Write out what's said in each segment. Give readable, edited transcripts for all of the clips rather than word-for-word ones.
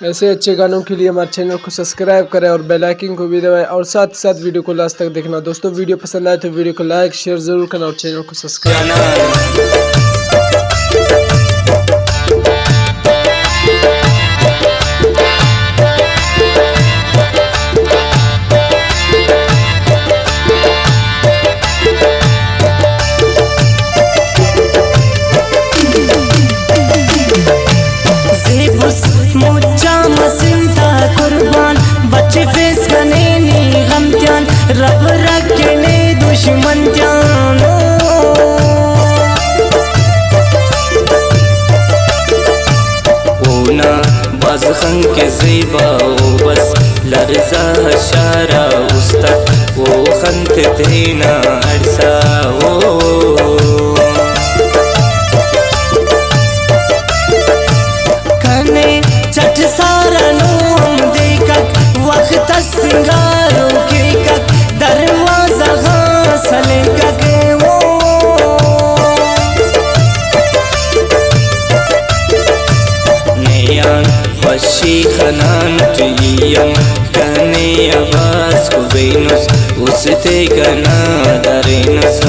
ऐसे अच्छे गानों के लिए हमारे चैनल को सब्सक्राइब करें और बेल आइकन को भी दबाएं और साथ ही साथ वीडियो को लास्ट तक देखना। दोस्तों वीडियो पसंद आए तो वीडियो को लाइक शेयर जरूर करना और चैनल को सब्सक्राइब करना। बच्चे फेस कने नी गमत्यान रब रखने दुश्मन जानो ओना बस खंग के ज़ेबा ओ बस लर्जा हशारा उस्ताद वो खंत देना अरसा ओ कने चट सारा नो हम देखक वक्त सिंगारों के कक दरवाजा घासले कक वो नयान खुशी खनान तुयम कने आवाज को बेनुस उसते कना दरेनुस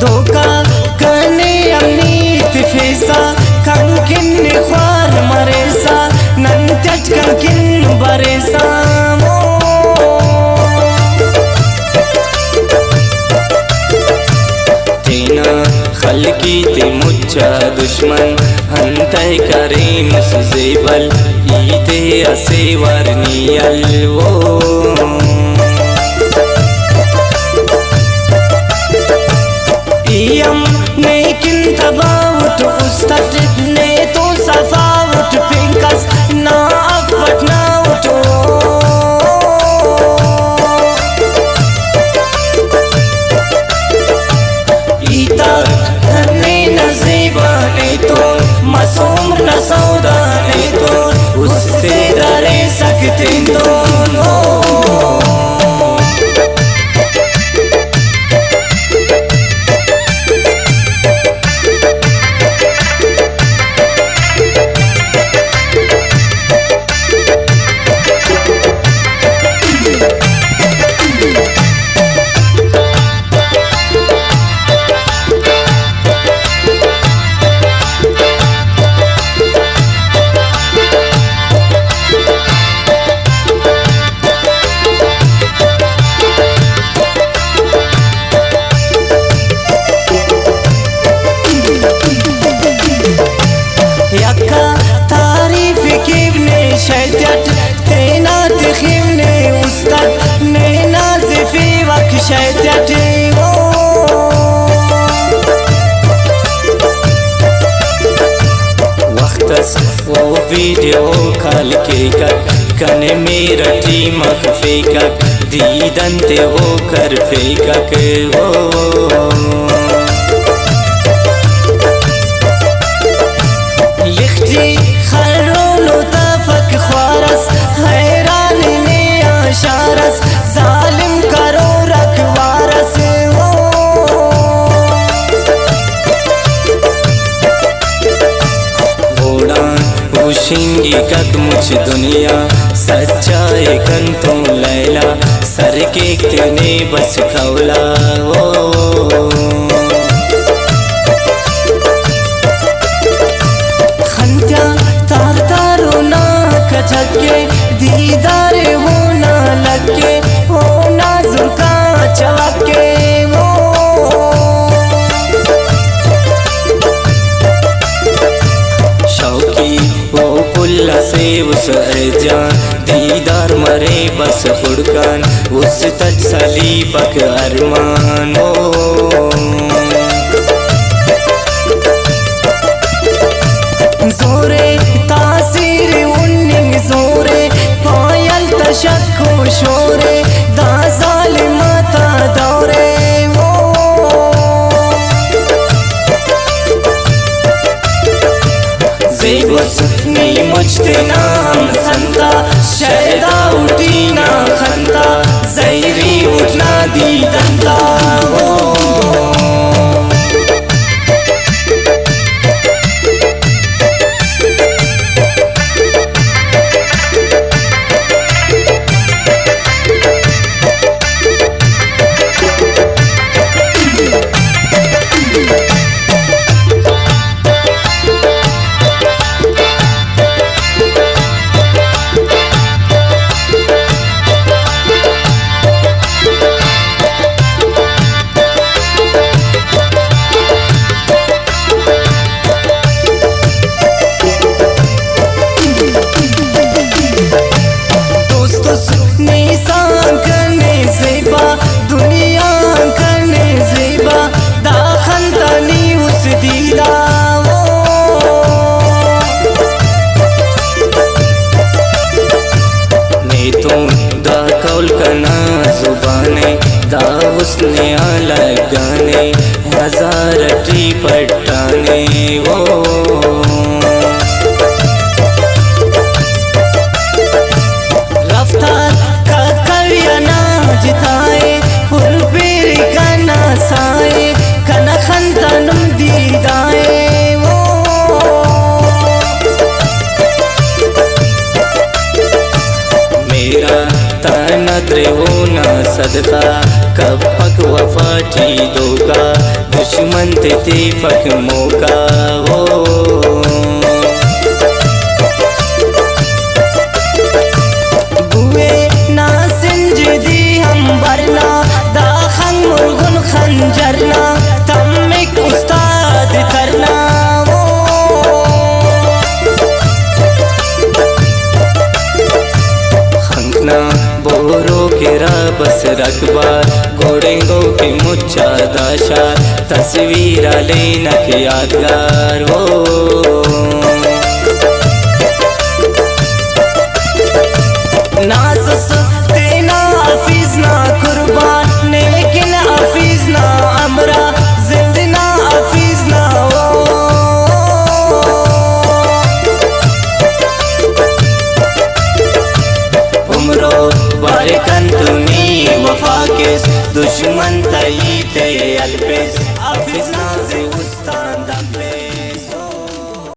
धोखा कने अमनीत फेसा कंकिन ख्वार मरेसा नंटच कंकिन बरेसा तेना खलकी ते मुच्चा दुश्मन हंतय करें ज़ेबल ईते असे वरनियल वो इयम नेकिन तबावट उस्ताद ने तो सफावट पिंकस ना अफट ना उठो ईता ने नज़ीबा ने तो मासूम न सौदा ने तो उससे डरे सकते दोनों शैत्यट तेना तखिवने उस्ताद नैना ज़िफ़ी वक शैत्यट वक्तस वो वीडियो कॉल के कक कने मेरा टीम फेकक दीदन ते वो कर फेकक वो लिखती खरों तफक ख्वारस हैरान ने आशारस जालिम करो रखवारस वो घोड़ा उशिंगी कक मुझ दुनिया सच्चाई कंतों लैला सर के तने बस खौला वो झटके दीदार होना लगे होना जुल्का चवके वो शौकी वो पुल्ला से उस जान दीदार मरे बस फुड़कान उस तजसली बक अरमान जोरे तासीर उन्निंग जोरे पायल तशक्को शोरे दा जालिमता दौरे वो ज़ेबुस नहीं मुझते नाम संता शैदा उठी ना खंता ज़ैरी उठना दी दंता वो पट्टाने वो रफ्तार का कविया ना जिताए हुरबीर का ना साए कना खंतनुम दीदाए वो मेरा तनद्रे हो ना सदका कब पक वफा दो का दुश्मन ते फक मौका हो बुए ना सिंजदी हम बरना दाखन मुर्गुन खंजरना तमिक उस्ताद करना वो खंकना बोरो के बस रखबार घोड़ेंगो के मुच्चा दाशा तस्वीर लेना के यादगार हो नाज़ तेना हफीज ना कुर्बान लेकिन हफीज ना अमरा जिंदना हफीज ना हो उम्रो बारिकन तुनी वफा के दुश्मन तई ते अलपेस हफीज ना